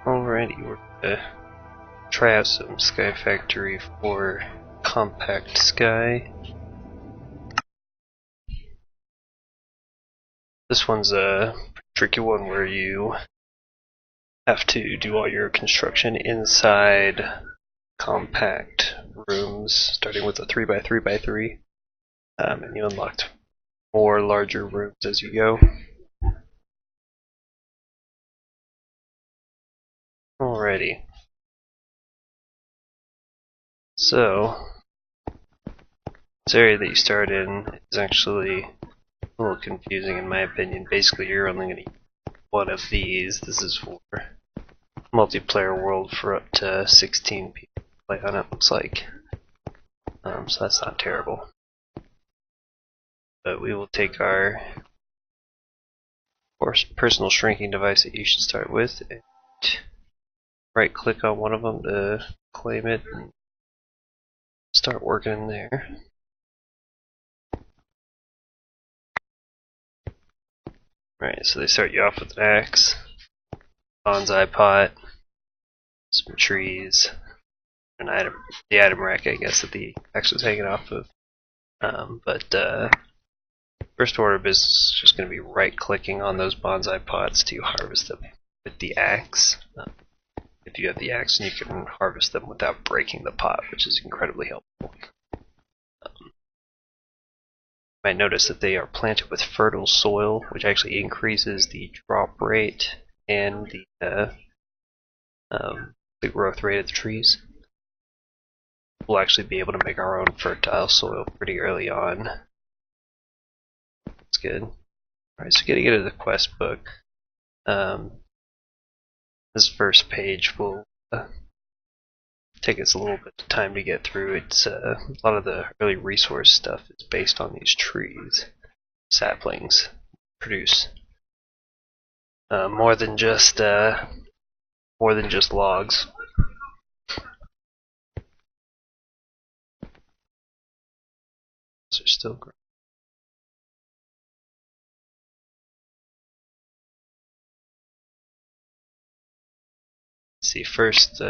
Alrighty, we're gonna try out some Skyfactory for Compact Sky. This one's a tricky one where you have to do all your construction inside compact rooms, starting with a 3x3x3, and you unlock more larger rooms as you go. Alrighty. So, this area that you start in is actually a little confusing in my opinion. Basically, you're only going to use one of these. This is for multiplayer world for up to 16 people to play on it, looks like. So that's not terrible. But we will take our personal shrinking device that you should start with and right click on one of them to claim it and start working in there. Right, so they start you off with an axe, bonsai pot, some trees, an item, the item rack I guess that the axe was hanging off of. First order of business is just going to be right clicking on those bonsai pots to harvest them with the axe. If you have the axe, and you can harvest them without breaking the pot, which is incredibly helpful. You might notice that they are planted with fertile soil, which actually increases the drop rate and the growth rate of the trees. We'll actually be able to make our own fertile soil pretty early on. That's good. Alright, so getting into the quest book. This first page will take us a little bit of time to get through. It's a lot of the early resource stuff is based on these trees. Saplings produce more than just logs. They're still growing. See, first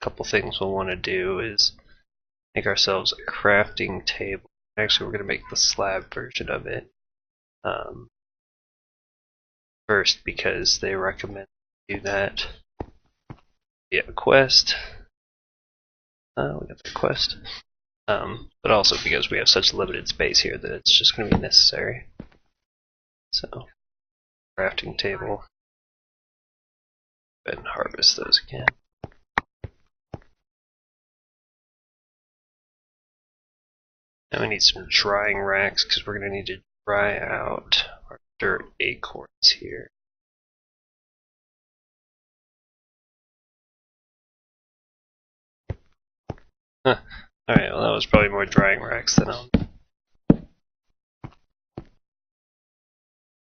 couple things we'll want to do is make ourselves a crafting table. Actually, we're going to make the slab version of it first because they recommend you do that via a quest. We got the quest, but also because we have such limited space here that it's just going to be necessary. So, crafting table. And harvest those again. Now we need some drying racks because we're going to need to dry out our dirt acorns here. Alright, well that was probably more drying racks than I'll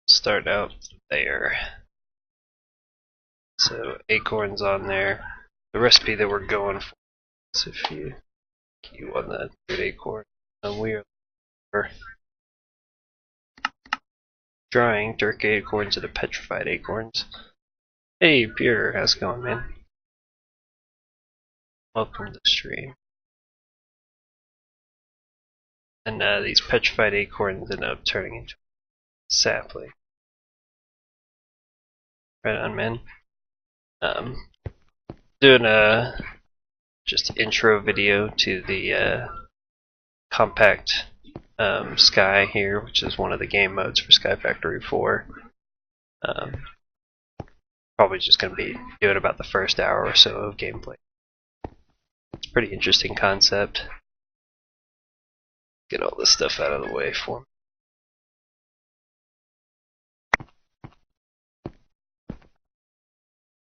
start out there. So acorns on there. The recipe that we're going for is if you want that good acorn, we are drying dirt acorns into petrified acorns. Hey Pierre, how's it going, man? Welcome to the stream. And these petrified acorns end up turning into sapling. Right on, man. Doing a just intro video to the compact Sky here, which is one of the game modes for Skyfactory 4. Probably just going to be doing about the first hour or so of gameplay. It's a pretty interesting concept. Get all this stuff out of the way for me.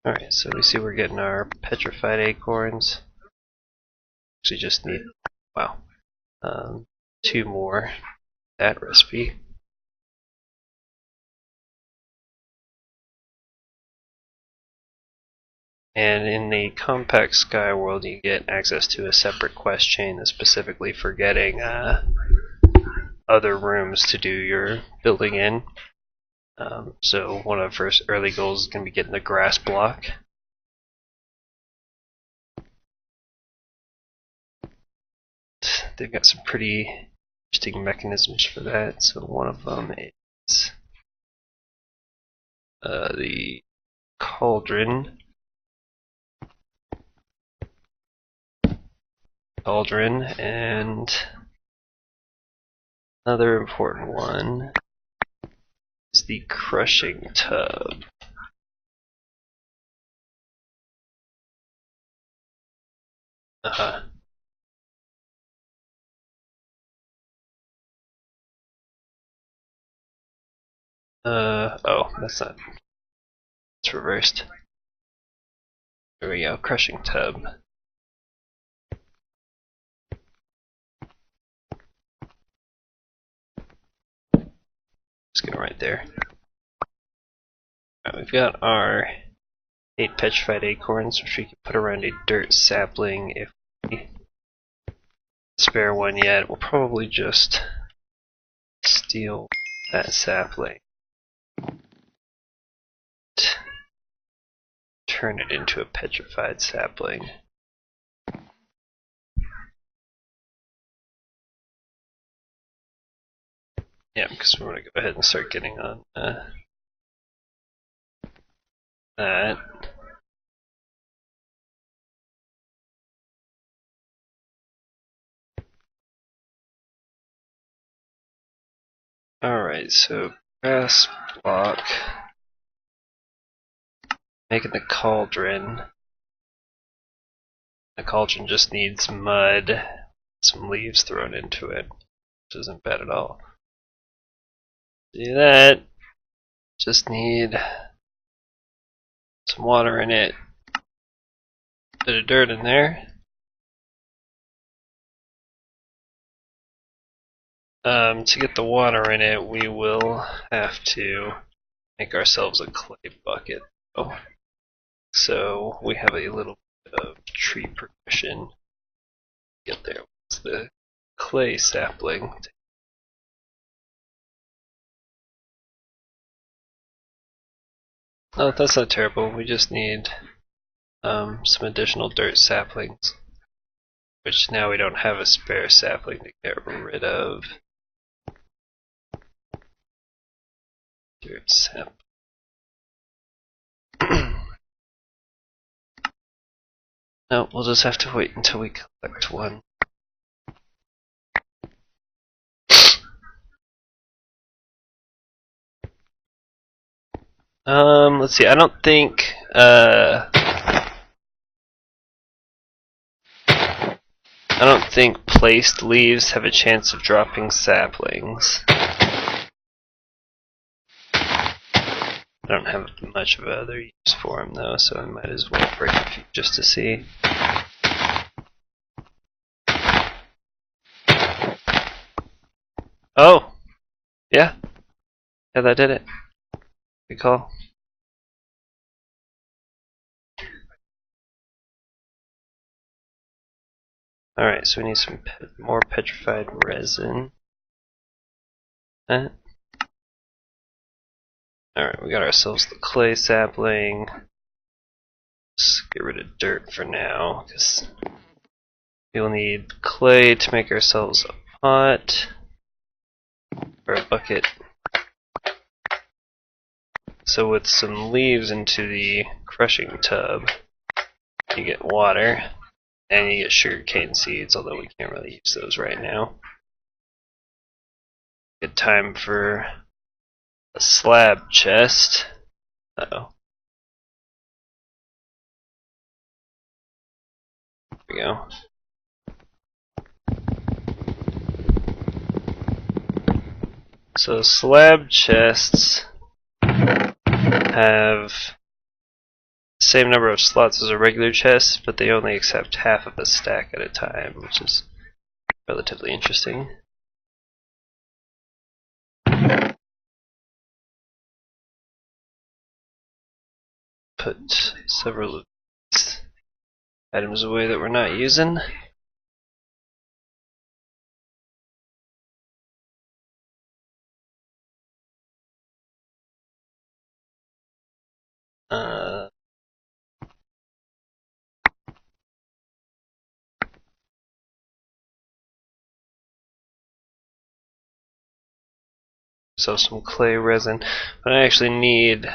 Alright, so we see we're getting our petrified acorns. Actually just need, wow, 2 more. That recipe. And in the compact Sky world you get access to a separate quest chain that's specifically for getting other rooms to do your building in. So one of our first early goals is going to be getting the grass block. They've got some pretty interesting mechanisms for that. So one of them is the cauldron. And another important one is the crushing tub. Oh, that's not. It's reversed. There we go, crushing tub. Just go right there. Alright, we've got our 8 petrified acorns, which we can put around a dirt sapling if we spare one yet. We'll probably just steal that sapling. Turn it into a petrified sapling. Yeah, because we're going to go ahead and start getting on that. Alright, so grass block. Making the cauldron. The cauldron just needs mud, some leaves thrown into it, which isn't bad at all. Do that. Just need some water in it. Bit of dirt in there. To get the water in it, we will have to make ourselves a clay bucket. So we have a little bit of tree progression. Get there. It's the clay sapling. Oh, that's not terrible. We just need some additional dirt saplings, which now we don't have a spare sapling to get rid of. Dirt sap. No, we'll just have to wait until we collect one. Let's see. I don't think placed leaves have a chance of dropping saplings. I don't have much of other use for them though, so I might as well break a few just to see. Oh! Yeah, that did it. Good call. Alright, so we need some more petrified resin. Alright, we got ourselves the clay sapling. Let's get rid of dirt for now, because we'll need clay to make ourselves a pot, or a bucket. So with some leaves into the crushing tub, you get water, and you get sugarcane seeds, although we can't really use those right now. Good time for a slab chest. Uh-oh. There we go. So slab chests have the same number of slots as a regular chest, but they only accept half of a stack at a time, which is relatively interesting. Put several of these items away that we're not using. Uh, so some clay resin, but I actually need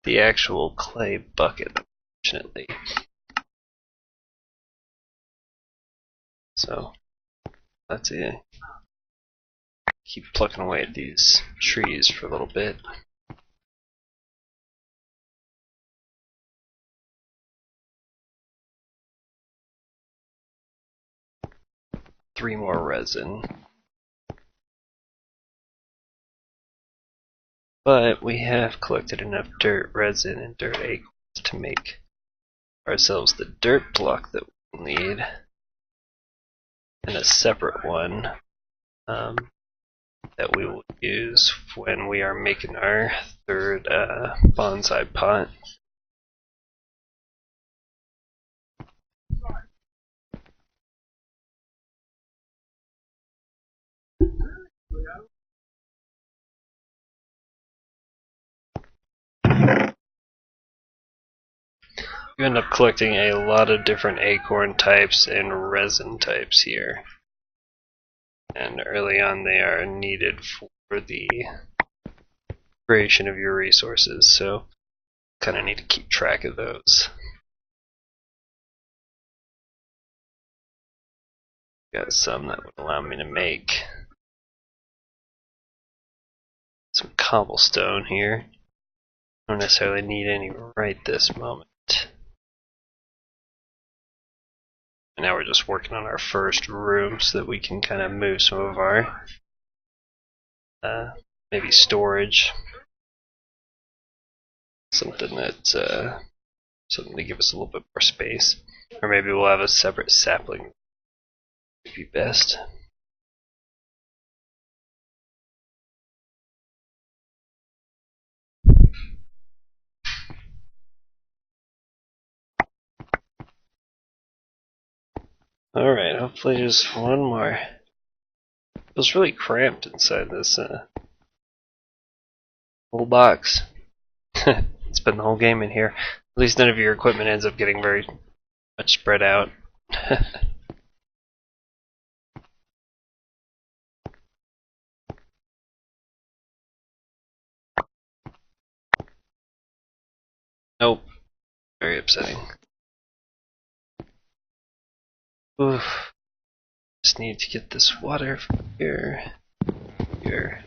the actual clay bucket, unfortunately. So let's keep plucking away at these trees for a little bit. Three more resin. But we have collected enough dirt resin and dirt acorns to make ourselves the dirt block that we'll need, and a separate one that we will use when we are making our third bonsai pot. You end up collecting a lot of different acorn types and resin types here. And early on they are needed for the creation of your resources, so kind of need to keep track of those. Got some that would allow me to make some cobblestone here. Don't necessarily need any right this moment. And now we're just working on our first room so that we can kind of move some of our maybe storage. Something that something to give us a little bit more space. Or maybe we'll have a separate sapling. Would be best. Alright, hopefully just one more. It feels really cramped inside this little box. Spend the whole game in here. At least none of your equipment ends up getting very much spread out. Nope. Very upsetting. Oof. Just need to get this water from here. Here.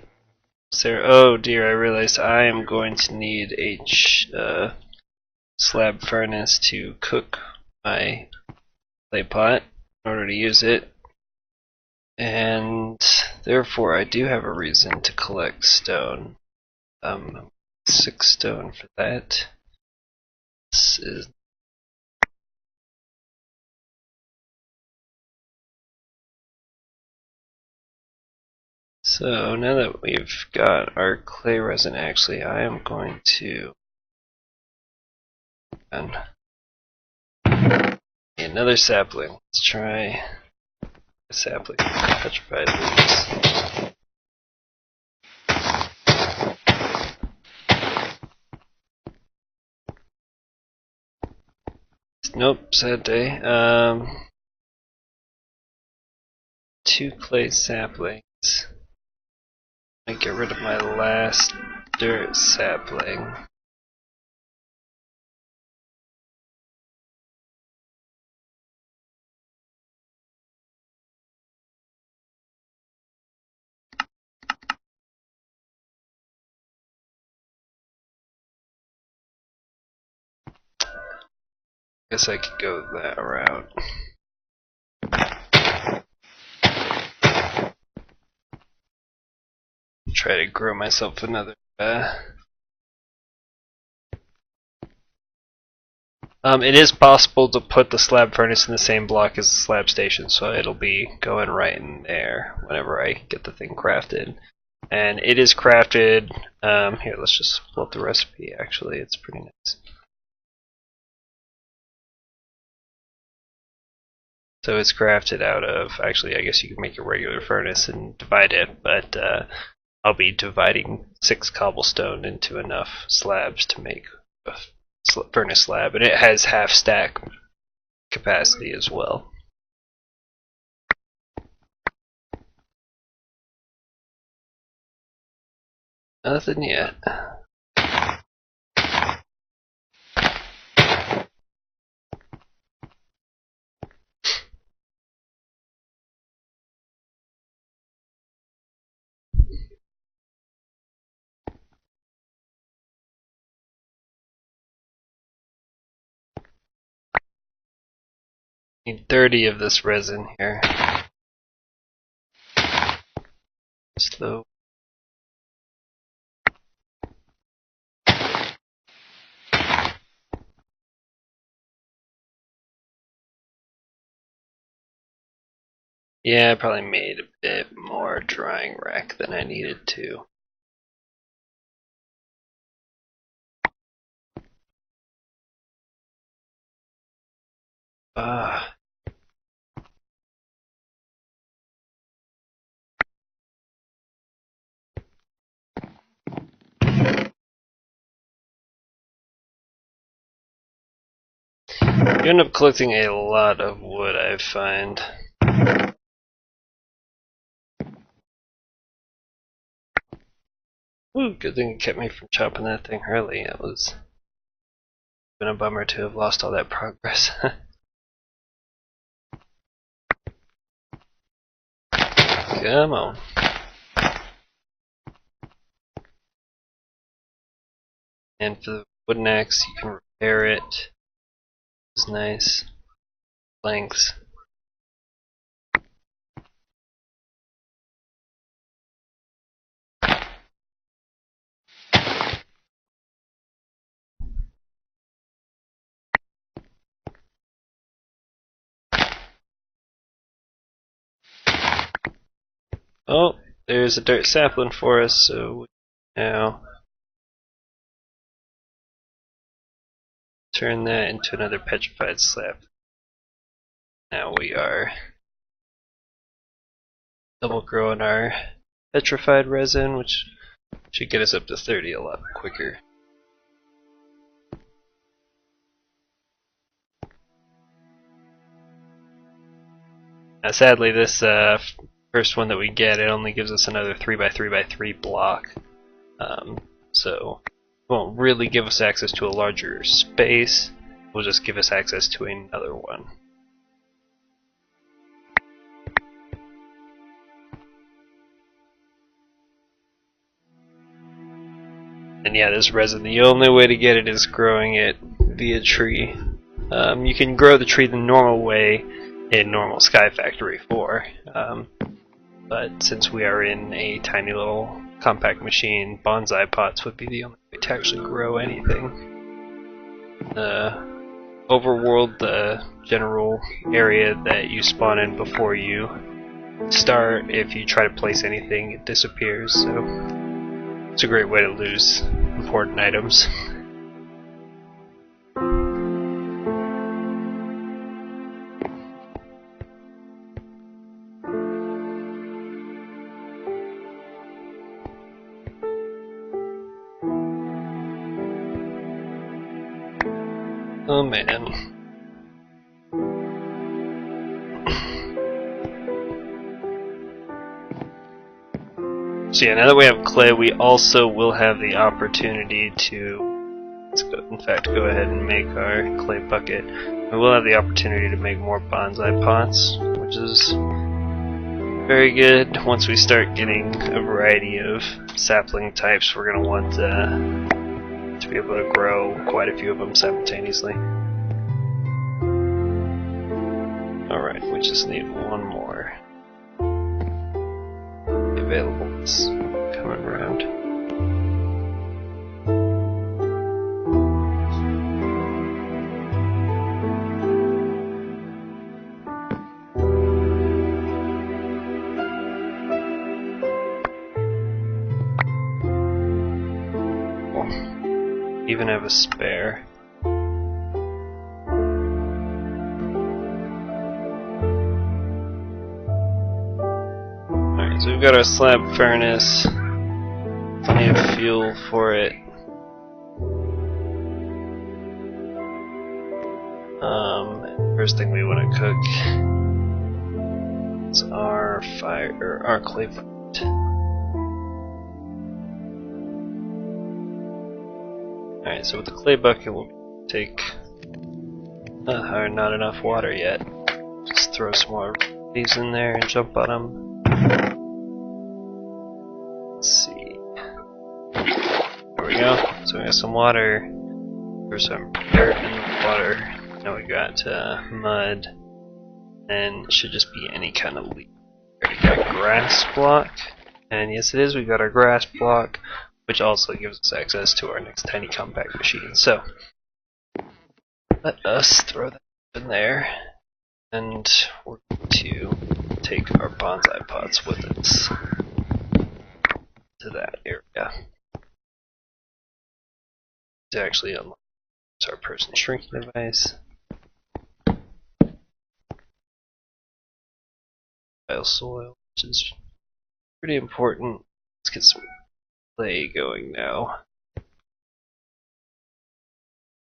Sarah, oh dear, I realized I am going to need a slab furnace to cook my clay pot in order to use it. And therefore I do have a reason to collect stone. 6 stone for that. This is so now that we've got our clay resin, actually I am going to another sapling. Let's try a sapling. Petrified leaves. Nope, sad day. 2 clay saplings. I get rid of my last dirt sapling. Guess I could go that route. Try to grow myself another. It is possible to put the slab furnace in the same block as the slab station, so it'll be going right in there whenever I get the thing crafted. And it is crafted. Here, let's just pull up the recipe. Actually, it's pretty nice. So it's crafted out of, actually I guess you could make a regular furnace and divide it, but I'll be dividing 6 cobblestone into enough slabs to make a furnace slab, and it has half stack capacity as well. Nothing yet. Need 30 of this resin here. Slow. Yeah, I probably made a bit more drying rack than I needed to. Ah. You end up collecting a lot of wood, I find. Ooh, good thing it kept me from chopping that thing early. It was been a bummer to have lost all that progress. Come on. And for the wooden axe, you can repair it. It's nice. Lengths. Oh, there's a dirt sapling for us, so now turn that into another petrified slab. Now we are double growing our petrified resin, which should get us up to 30 a lot quicker. Now, sadly, this first one that we get, it only gives us another 3x3x3 block, so it won't really give us access to a larger space. It will just give us access to another one. And yeah, this resin, the only way to get it is growing it via tree. You can grow the tree the normal way in normal Skyfactory 4, but since we are in a tiny little compact machine, bonsai pots would be the only way to actually grow anything. Overworld, the general area that you spawn in before you start, if you try to place anything, it disappears, so it's a great way to lose important items. Oh man. So yeah, now that we have clay, we also will have the opportunity to, let's go, in fact, go ahead and make our clay bucket. We will have the opportunity to make more bonsai pots, which is very good. Once we start getting a variety of sapling types, we're going to want to be able to grow quite a few of them simultaneously. Alright, we just need one more. Available is coming around. Even have a spare. Alright, so we've got our slab furnace. plenty of fuel for it. First thing we want to cook is our clay pot. Alright, so with the clay bucket we'll take not enough water yet. Just throw some more of these in there and jump on them. Let's see. There we go. So we got some water. There's some dirt in the water. Now we got mud. And it should just be any kind of leaf. We got a grass block. And yes it is, we got our grass block, which also gives us access to our next tiny compact machine. So let us throw that in there. And we're going to take our bonsai pots with us to that area. To actually unlock our person shrinking device. Soil, which is pretty important. Let's get some clay going now.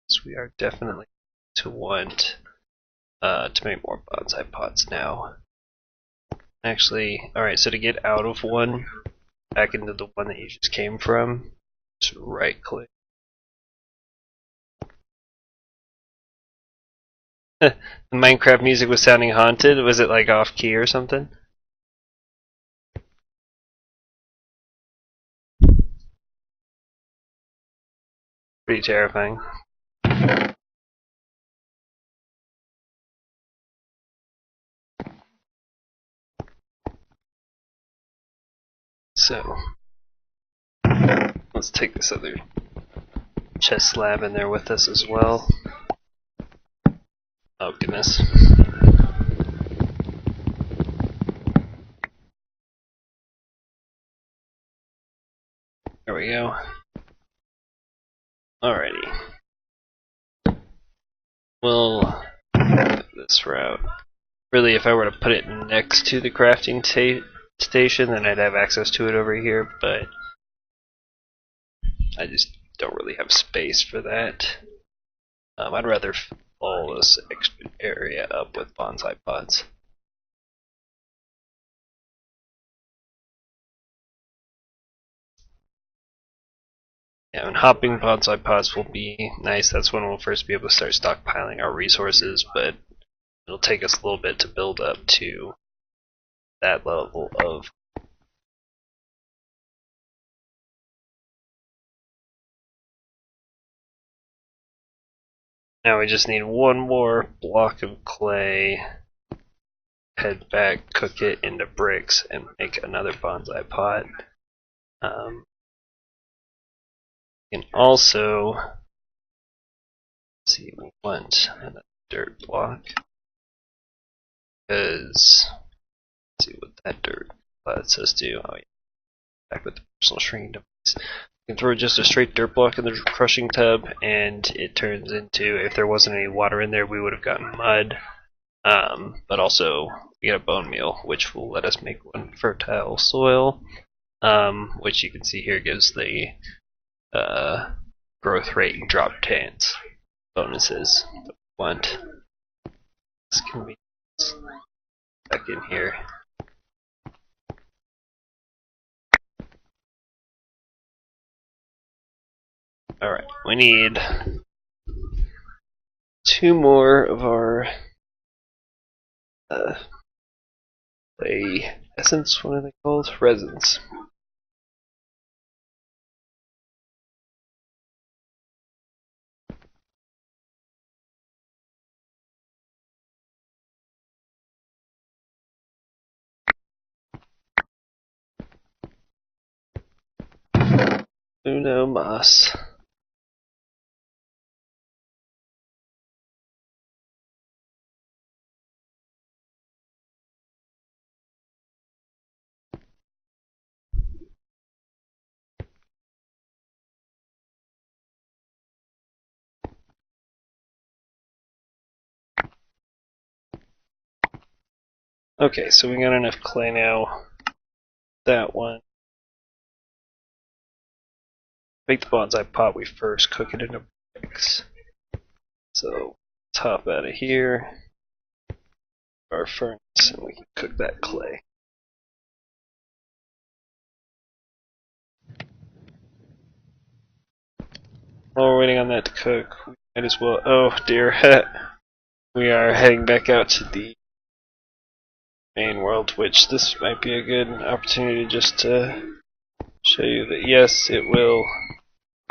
So we are definitely to want to make more bonsai pots now. Actually, alright, so to get out of one, back into the one that you just came from, just right click. The Minecraft music was sounding haunted. Was it like off key or something? Pretty terrifying. So, let's take this other chest slab in there with us as well. Oh goodness. There we go. Alrighty. We'll go this route. Really, if I were to put it next to the crafting station, then I'd have access to it over here, but I just don't really have space for that. I'd rather fill all this extra area up with bonsai pots. Yeah, and hopping bonsai pots will be nice. That's when we'll first be able to start stockpiling our resources, but it'll take us a little bit to build up to that level of. Now we just need one more block of clay, head back, cook it into bricks, and make another bonsai pot. We can also, see, we want another dirt block, because, let's see what that dirt lets us do. Oh yeah, back with the personal shrinking device. You can throw just a straight dirt block in the crushing tub, and it turns into, if there wasn't any water in there, we would have gotten mud. But also, we get a bone meal, which will let us make one fertile soil, which you can see here gives the growth rate and drop chance bonuses that we want. This can be back in here. Alright, we need 2 more of our clay essence, what are they called? Resins. Uno mas. Okay, so we got enough clay now. That one. make the bonsai pot, we first cook it in a bricks. So top out of here, our furnace, and we can cook that clay. While we're waiting on that to cook, we might as well. Oh dear, we are heading back out to the main world, which this might be a good opportunity just to show you that yes, it will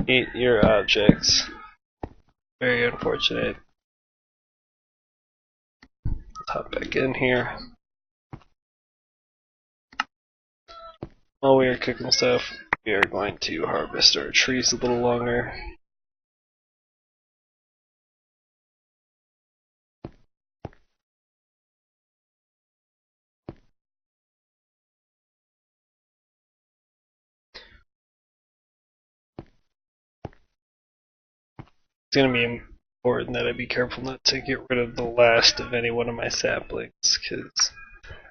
eat your objects. Very unfortunate. Let's hop back in here. While we are cooking stuff, we are going to harvest our trees a little longer. It's going to be important that I be careful not to get rid of the last of any one of my saplings, because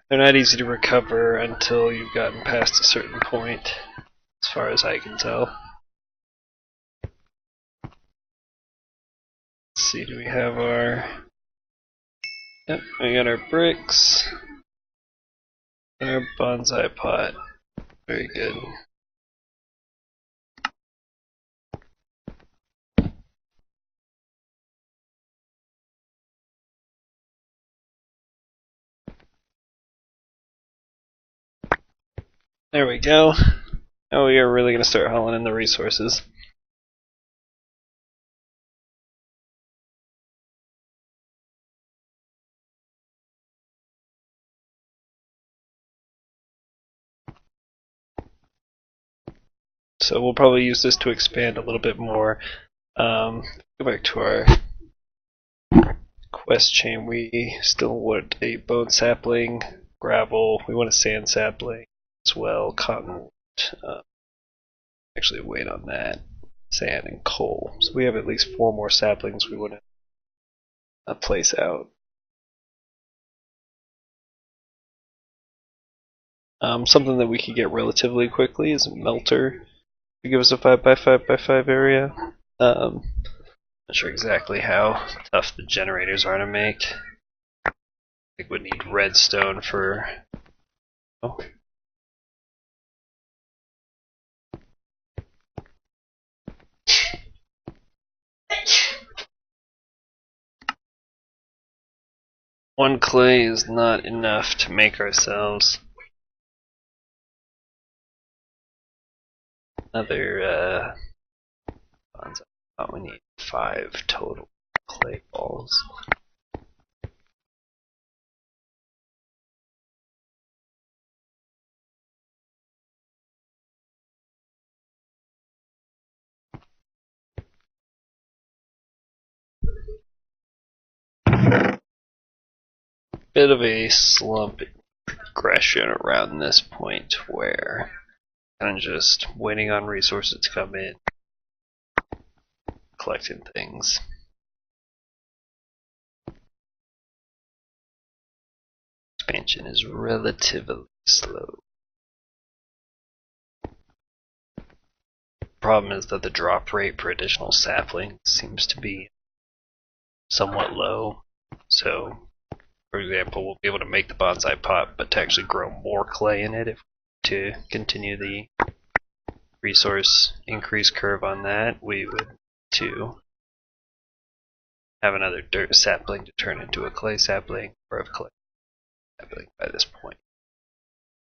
they're not easy to recover until you've gotten past a certain point, as far as I can tell. Let's see, do we have our... Yep, we got our bricks, and our bonsai pot. Very good. There we go. Now we are really going to start hauling in the resources. So we'll probably use this to expand a little bit more. Go back to our quest chain. We still want a bone sapling, gravel. We want a sand sapling as well, cottonwood. Actually, wait on that. Sand and coal. So we have at least 4 more saplings we want to place out. Something that we could get relatively quickly is a melter to give us a 5x5x5 area. Not sure exactly how tough the generators are to make. I think we need redstone for. Oh. One clay is not enough to make ourselves another bonsai. We need 5 total clay balls. Bit of a slump progression around this point where I'm just waiting on resources to come in, collecting things. Expansion is relatively slow. Problem is that the drop rate for additional saplings seems to be somewhat low. So, for example, we'll be able to make the bonsai pot, but to actually grow more clay in it, if to continue the resource increase curve on that, we would to have another dirt sapling to turn into a clay sapling, or a clay sapling by this point.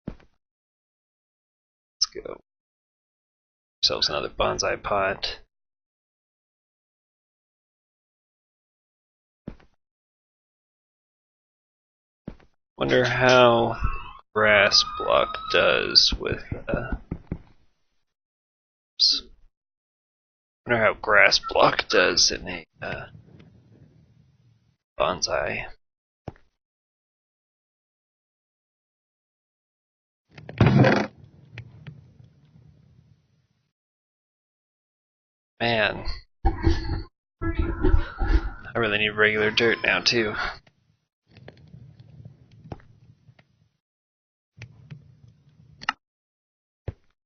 Let's go. Ourselves another bonsai pot. Wonder how grass block does with. Wonder how grass block does in a bonsai. Man, I really need regular dirt now too.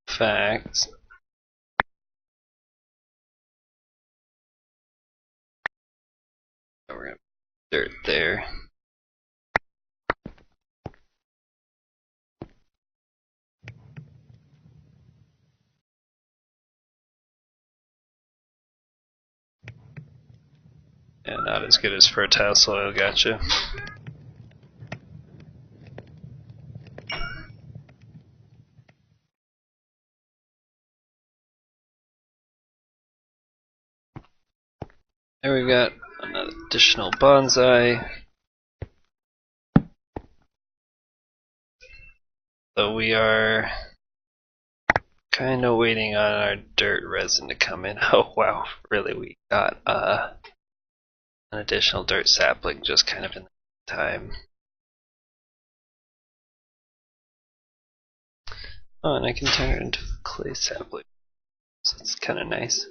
Fact, dirt there. Yeah, not as good as fertile soil, gotcha. There we got another additional bonsai. So we are kind of waiting on our dirt resin to come in. Oh wow, really, we got an additional dirt sapling just kind of in the time. Oh, and I can turn it into clay sapling, so it's kind of nice.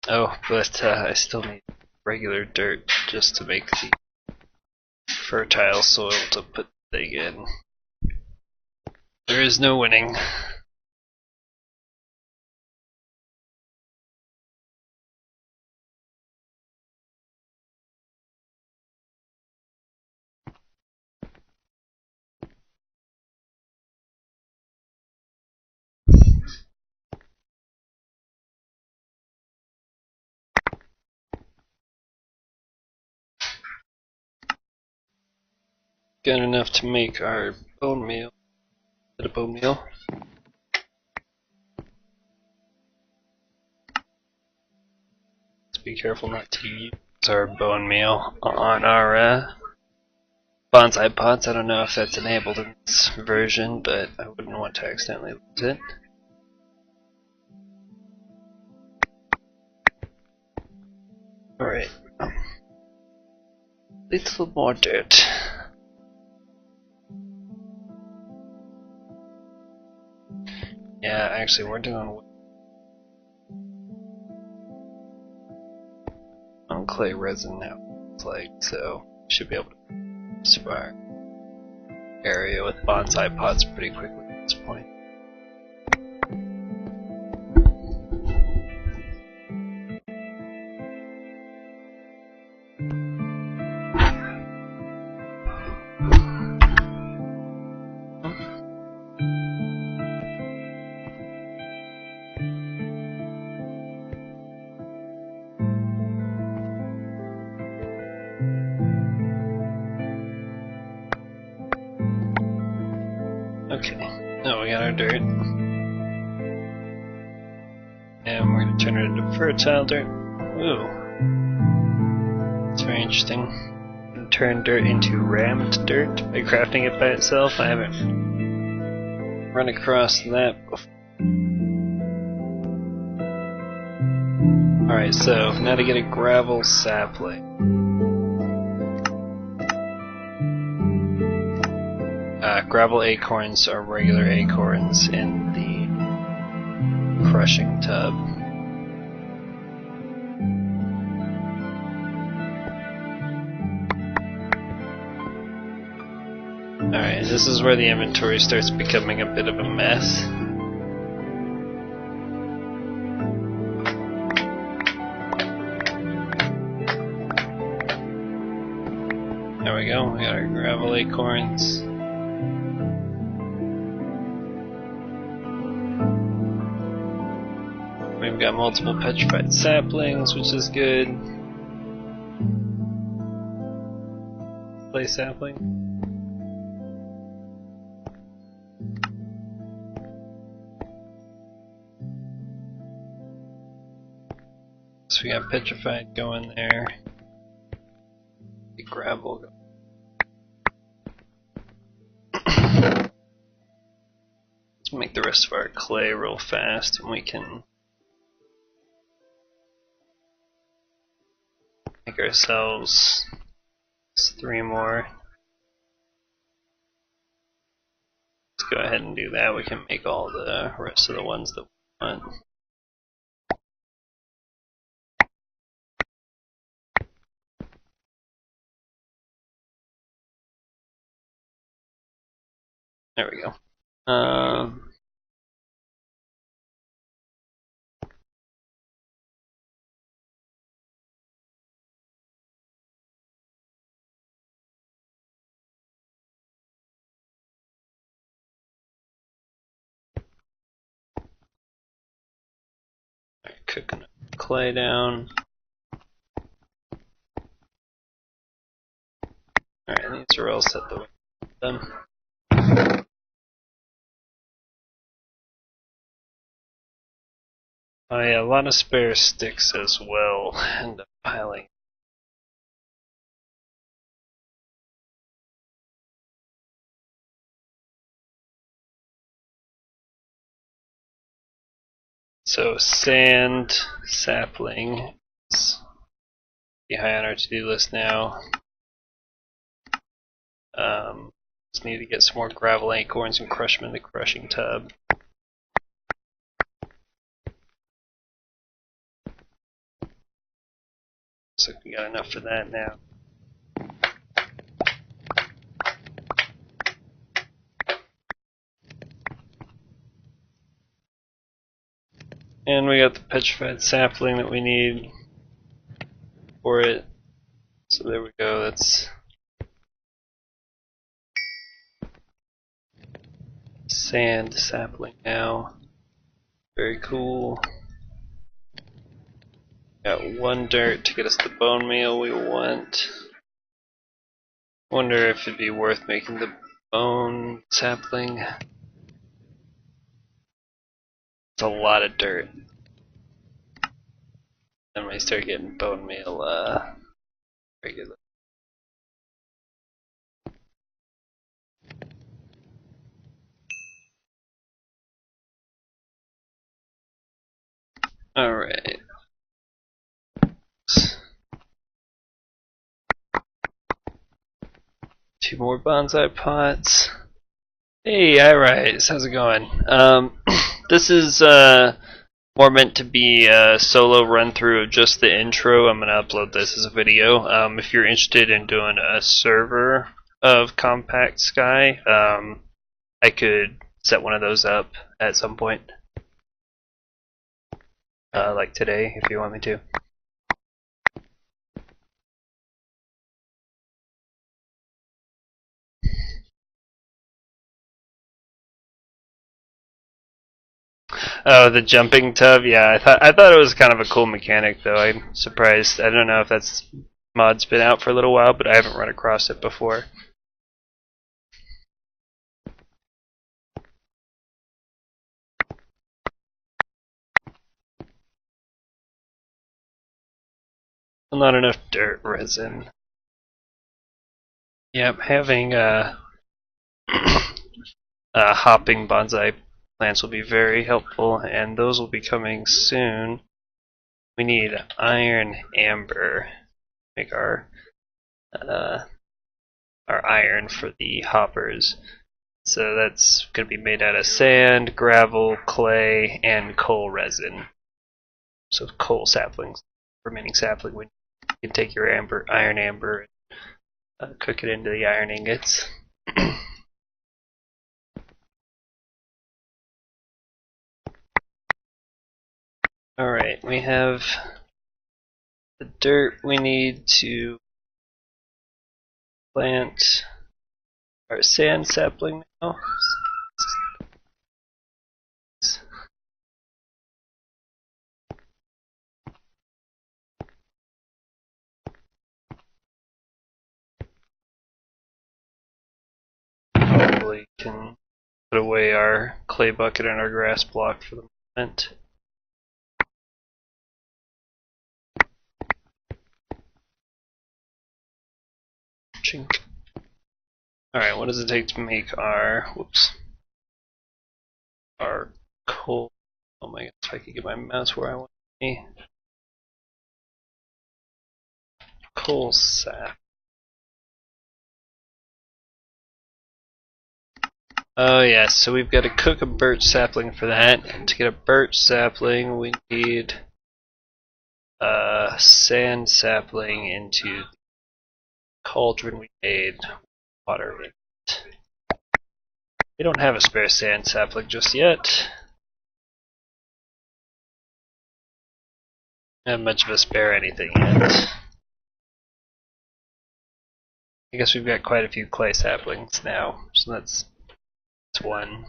Oh, but I still need regular dirt just to make the fertile soil to put the thing in. There is no winning. Got enough to make our bone meal. Bit of bone meal. Let's be careful not to use our bone meal on our bonsai pots. I don't know if that's enabled in this version, but I wouldn't want to accidentally lose it. Alright. Little more dirt. Yeah, actually we're doing on clay resin now, so should be able to spark area with bonsai pots pretty quickly at this point. Okay, now we got our dirt. And we're going to turn it into fertile dirt. Ooh. It's very interesting. Turn dirt into rammed dirt by crafting it by itself. I haven't run across that before. Alright, so now to get a gravel sapling. Gravel acorns are regular acorns in the crushing tub. Alright, this is where the inventory starts becoming a bit of a mess. There we go, we got our gravel acorns. We've got multiple petrified saplings, which is good. Clay sapling. So we got petrified going there. The gravel going. Let's make the rest of our clay real fast and we can make ourselves 3 more. Let's go ahead and do that. We can make all the rest of the ones that we want. There we go. Cooking clay down. Alright, these are all set the way done. Oh yeah, a lot of spare sticks as well, and piling. So sand, sapling, is high on our to-do list now. Just need to get some more gravel acorns and crush them in the crushing tub. Looks like we got enough for that now. And we got the petrified sapling that we need for it. So there we go, that's sand sapling now. Very cool. Got one dirt to get us the bone meal we want. Wonder if it'd be worth making the bone sapling. It's a lot of dirt. Then we start getting bone meal regular. Alright. 2 more bonsai pots. Hey, alright, how's it going? This is more meant to be a solo run through of just the intro. I'm gonna upload this as a video. If you're interested in doing a server of Compact Sky, I could set one of those up at some point. Like today, if you want me to. Oh, the jumping tub. Yeah, I thought it was kind of a cool mechanic, though. I'm surprised. I don't know if that's mod's been out for a little while, but I haven't run across it before. Not enough dirt resin. Yep, having hopping bonsai plants will be very helpful, and those will be coming soon. We need iron amber to make our iron for the hoppers. So that's going to be made out of sand, gravel, clay, and coal resin. So coal saplings, remaining sapling, you can take your iron amber, and cook it into the iron ingots. Alright, we have the dirt we need to plant our sand sapling now. Probably can put away our clay bucket and our grass block for the moment. Chink. Alright, what does it take to make our coal? Oh my god, if I could get my mouse where I want to be. Coal sap. Oh yes, so we've got to cook a birch sapling for that. And to get a birch sapling, we need a sand sapling into the cauldron we made water in it. We don't have a spare sand sapling just yet. Not much of a spare anything yet. I guess we've got quite a few clay saplings now, so that's one.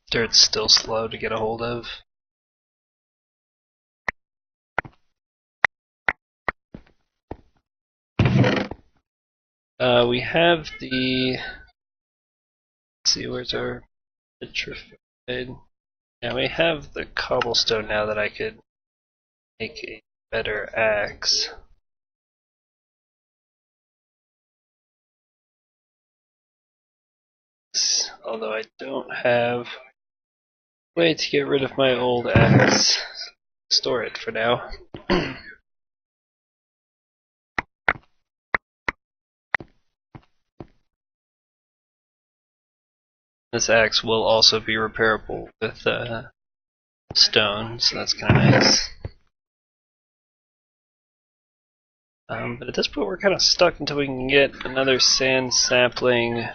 Dirt's still slow to get a hold of. We have the. Let's see, where's our vitrified? Yeah, we have the cobblestone now that I could make a better axe. Although I don't have a way to get rid of my old axe. Store it for now. This axe will also be repairable with stone, so that's kind of nice. But at this point we're kind of stuck until we can get another sand sapling,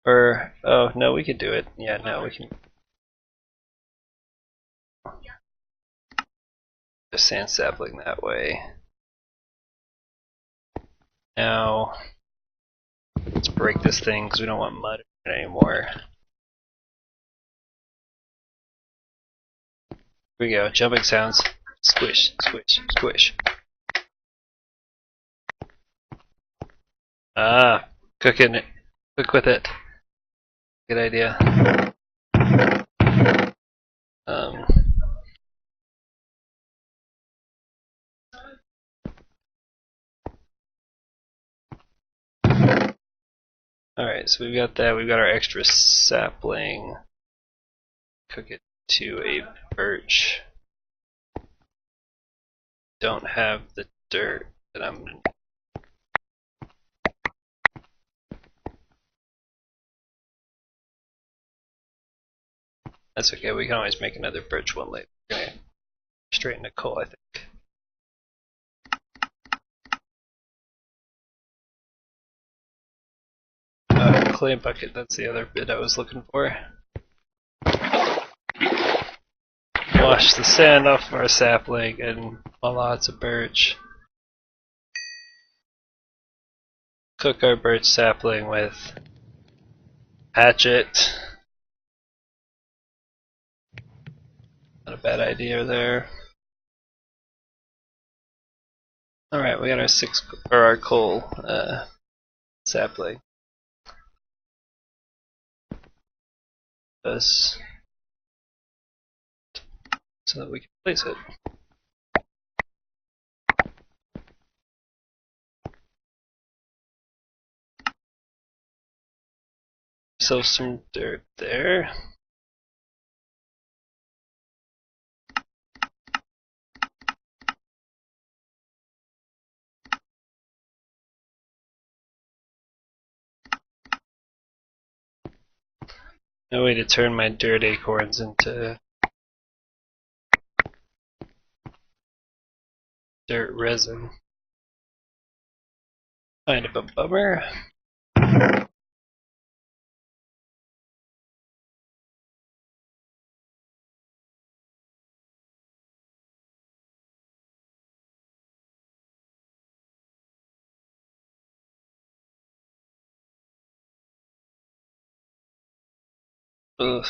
or, oh no, we could do it. Yeah, no, we can. A sand sapling that way. Now, let's break this thing because we don't want mud in it anymore. Here we go, jumping sounds. Squish, squish, squish. Ah, cooking it. Cook with it. Good idea. Alright, so we've got that. We've got our extra sapling. Cook it to a birch. Don't have the dirt that I'm gonna. That's okay, we can always make another birch one later. We're gonna straighten the coal, I think. Clay bucket, that's the other bit I was looking for. Wash the sand off of our sapling and voila, it's a birch. Cook our birch sapling with hatchet. Not a bad idea there. Alright, we got our coal sapling. This so that we can place it. So some dirt there. No way to turn my dirt acorns into dirt resin. Kind of a bummer. Ugh.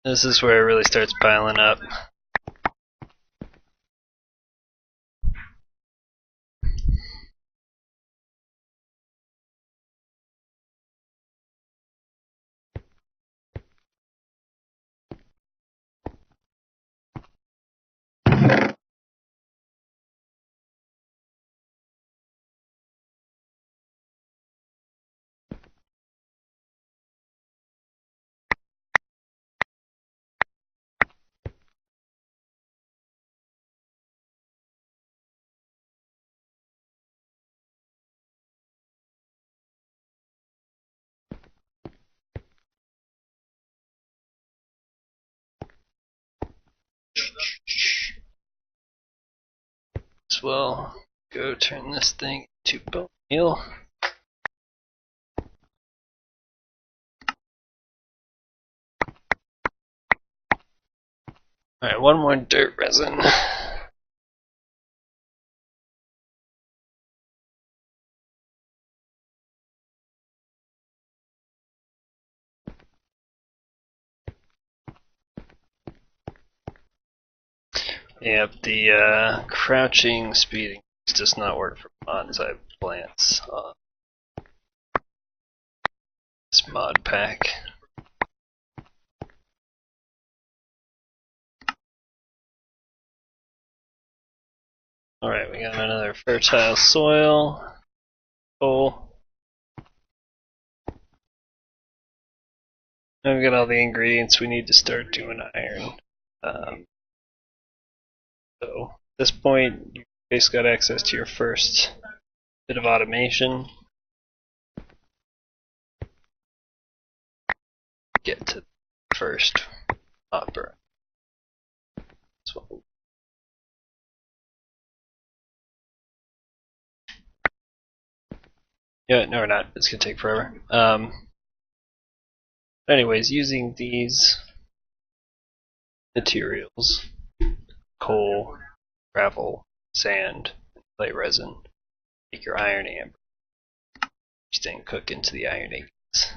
This is where it really starts piling up. As well, go turn this thing into bone meal. Alright, one more dirt resin. Yep, the crouching speeding does not work for bonsai plants on this mod pack. Alright, we got another fertile soil, coal. Now we got all the ingredients we need to start doing iron. So at this point, you basically got access to your first bit of automation. Get to the first opera. Yeah, no, we're not. It's gonna take forever. Anyways, using these materials, coal, gravel, sand, and clay resin, make your iron amber, which then cook into the iron ingots,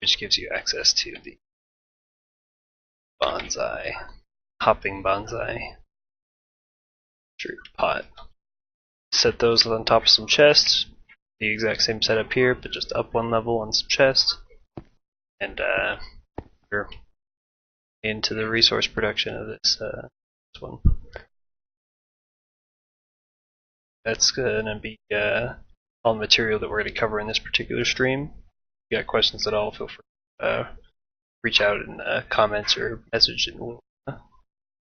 which gives you access to the bonsai, hopping bonsai fruit pot. Set those on top of some chests. The exact same setup here, but just up one level on some chests. And we're into the resource production of this one. That's gonna be all the material that we're gonna cover in this particular stream. If you got questions at all, feel free to reach out in comments or message, and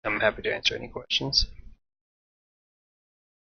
I'm happy to answer any questions.